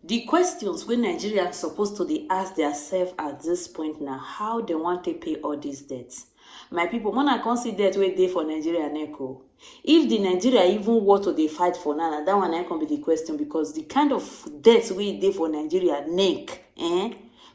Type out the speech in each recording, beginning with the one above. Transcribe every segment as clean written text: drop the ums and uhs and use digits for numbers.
The questions wey Nigerians supposed to dey ask themselves at this point now, how they want to pay all these debts. My people, when I come see debt wey dey for Nigeria neck o. If the Nigeria even want to dey fight for now, that one na come be the question, because the kind of debt wey dey for Nigeria neck,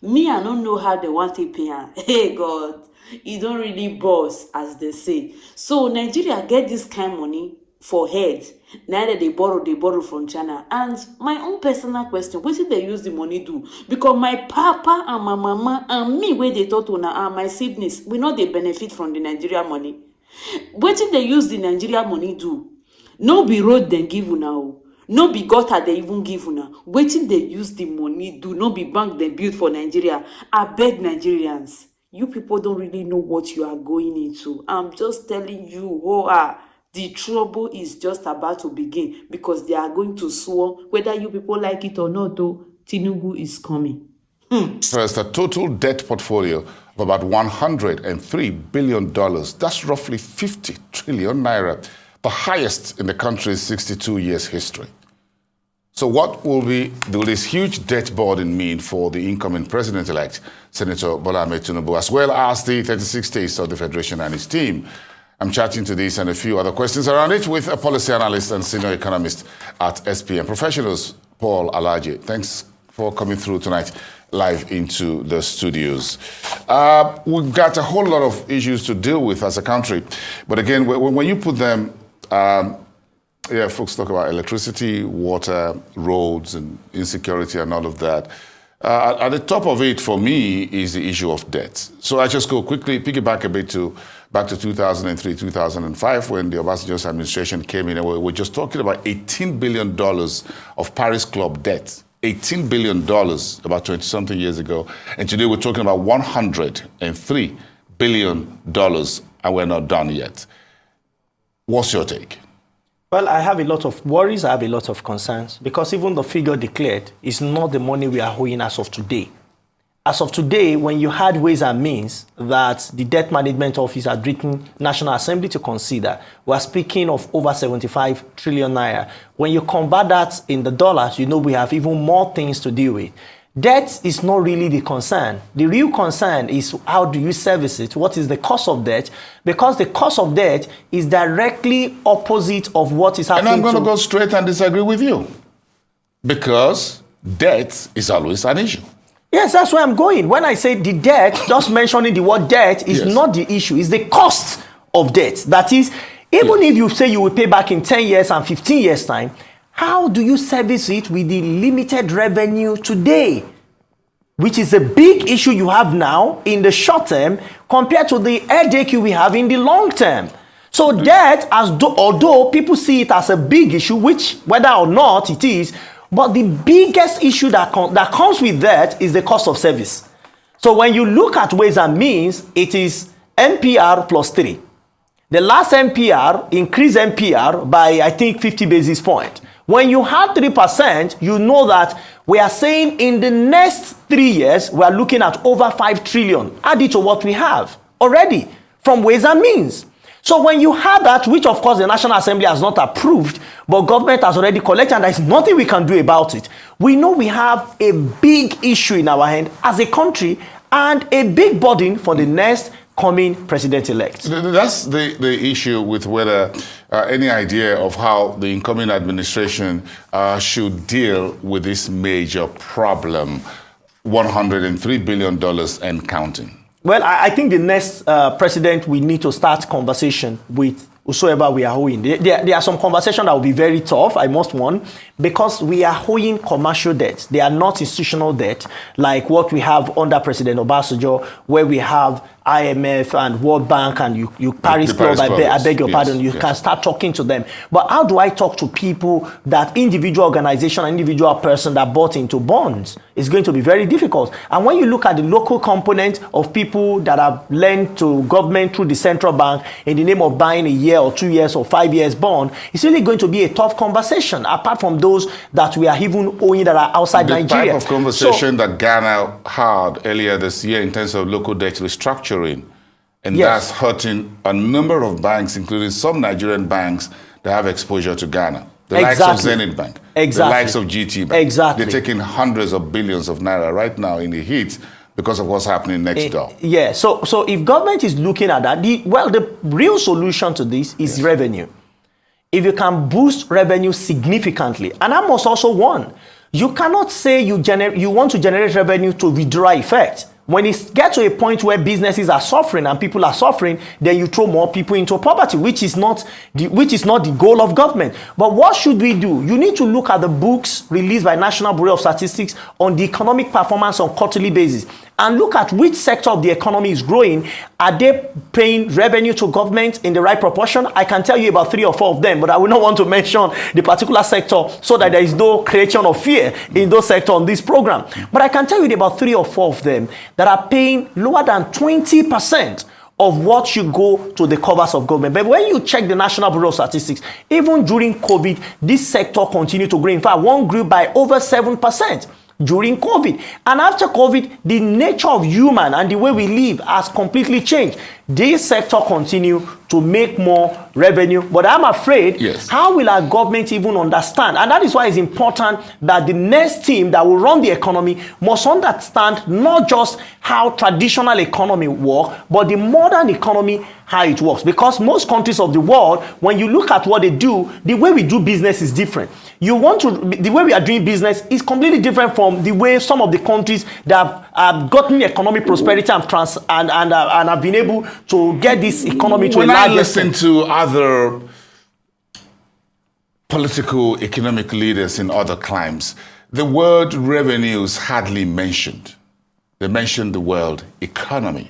me I don't know how they want to pay am. Hey God, e don really burst, as they say. So Nigeria get this kind money for head. Neither they borrow from China. And my own personal question, what did they use the money do? Because my papa and my mama and me, where they thought una and my siblings, we know they benefit from the Nigeria money. What did they use the Nigeria money do? No be road they give una, no be gutter they even give una. Wetin they use the money do? No be bank they build for Nigeria. I beg Nigerians, you people don't really know what you are going into. I'm just telling you, the trouble is just about to begin, because they are going to swarm, whether you people like it or not. Though Tinubu is coming. First, a total debt portfolio of about $103 billion. That's roughly 50 trillion naira, the highest in the country's 62 years history. So what will this huge debt burden mean for the incoming president-elect, Senator Bola Ahmed Tinubu, as well as the 36 states of the Federation and his team? I'm chatting to this and a few other questions around it with a policy analyst and senior economist at SPM Professionals, Paul Alaje. Thanks for coming through tonight live into the studios. We've got a whole lot of issues to deal with as a country. But again, when you put them, folks talk about electricity, water, roads, and insecurity and all of that. At the top of it, for me, is the issue of debt. So I just go quickly, piggyback a bit back to 2003, 2005, when the Obasanjo's administration came in, and we're just talking about $18 billion of Paris Club debt. $18 billion about 20-something years ago. And today we're talking about $103 billion, and we're not done yet. What's your take? Well, I have a lot of worries, I have a lot of concerns, because even the figure declared is not the money we are owing as of today. As of today, when you had Ways and Means that the Debt Management Office had written National Assembly to consider, we're speaking of over 75 trillion naira. When you convert that in the dollars, you know we have even more things to deal with. Debt is not really the concern. The real concern is how do you service it? What is the cost of debt? Because the cost of debt is directly opposite of what is happening. And I'm going to go straight and disagree with you. Because debt is always an issue. Yes, that's where I'm going. When I say the debt, just mentioning the word debt is not the issue. It's the cost of debt. That is, even if you say you will pay back in 10 years and 15 years' time, how do you service it with the limited revenue today? Which is a big issue you have now in the short term compared to the headache you will have in the long term. So debt, although people see it as a big issue, which whether or not it is, but the biggest issue that comes with that is the cost of service. So when you look at Ways and Means, it is NPR plus 3. The last NPR increased NPR by, I think, 50 basis points. When you have 3%, you know that we are saying in the next 3 years, we are looking at over 5 trillion added to what we have already from Ways and Means. So when you have that, which of course the National Assembly has not approved, but government has already collected, and there is nothing we can do about it, we know we have a big issue in our hand as a country and a big burden for the next coming president-elect. That's the issue with whether any idea of how the incoming administration should deal with this major problem, $103 billion and counting. Well, I think the next president, we need to start conversation with whosoever we are owing. There are some conversations that will be very tough, I must warn, because we are owing commercial debt. They are not institutional debt like what we have under President Obasanjo, where we have IMF and World Bank and you Paris Club, I beg your pardon, you can start talking to them. But how do I talk to people, that individual organization, individual person that bought into bonds? It's going to be very difficult. And when you look at the local component of people that have lent to government through the central bank in the name of buying a year or 2 years or 5 years bond, it's really going to be a tough conversation, apart from those that we are even owing that are outside Nigeria. The type of conversation that Ghana had earlier this year in terms of local debt restructuring, and that's hurting a number of banks, including some Nigerian banks that have exposure to Ghana. The likes of Exactly. Zenith Bank, Exactly. the likes of GT Bank. Exactly. They're taking hundreds of billions of naira right now in the heat because of what's happening next door. Yeah, so if government is looking at that, the real solution to this is revenue. If you can boost revenue significantly, and that must also one, you cannot say you want to generate revenue to withdraw effect. When it gets to a point where businesses are suffering and people are suffering, then you throw more people into poverty, which is not the goal of government. But what should we do? You need to look at the books released by National Bureau of Statistics on the economic performance on quarterly basis and look at which sector of the economy is growing. Are they paying revenue to government in the right proportion? I can tell you about 3 or 4 of them, but I will not want to mention the particular sector so that there is no creation of fear in those sectors on this program. But I can tell you about 3 or 4 of them that are paying lower than 20% of what should go to the covers of government. But when you check the National Bureau of Statistics, even during COVID, this sector continued to grow. In fact, one grew by over 7% during COVID. And after COVID, the nature of human and the way we live has completely changed. This sector continue to make more revenue, but I'm afraid, how will our government even understand? And that is why it's important that the next team that will run the economy must understand not just how traditional economy works, but the modern economy, how it works. Because most countries of the world, when you look at what they do, the way we do business is different. The way we are doing business is completely different from the way some of the countries that have gotten economic prosperity and have been able to get this economy to a large extent. When I listen to other political economic leaders in other climes, the word revenue is hardly mentioned. They mention the word economy.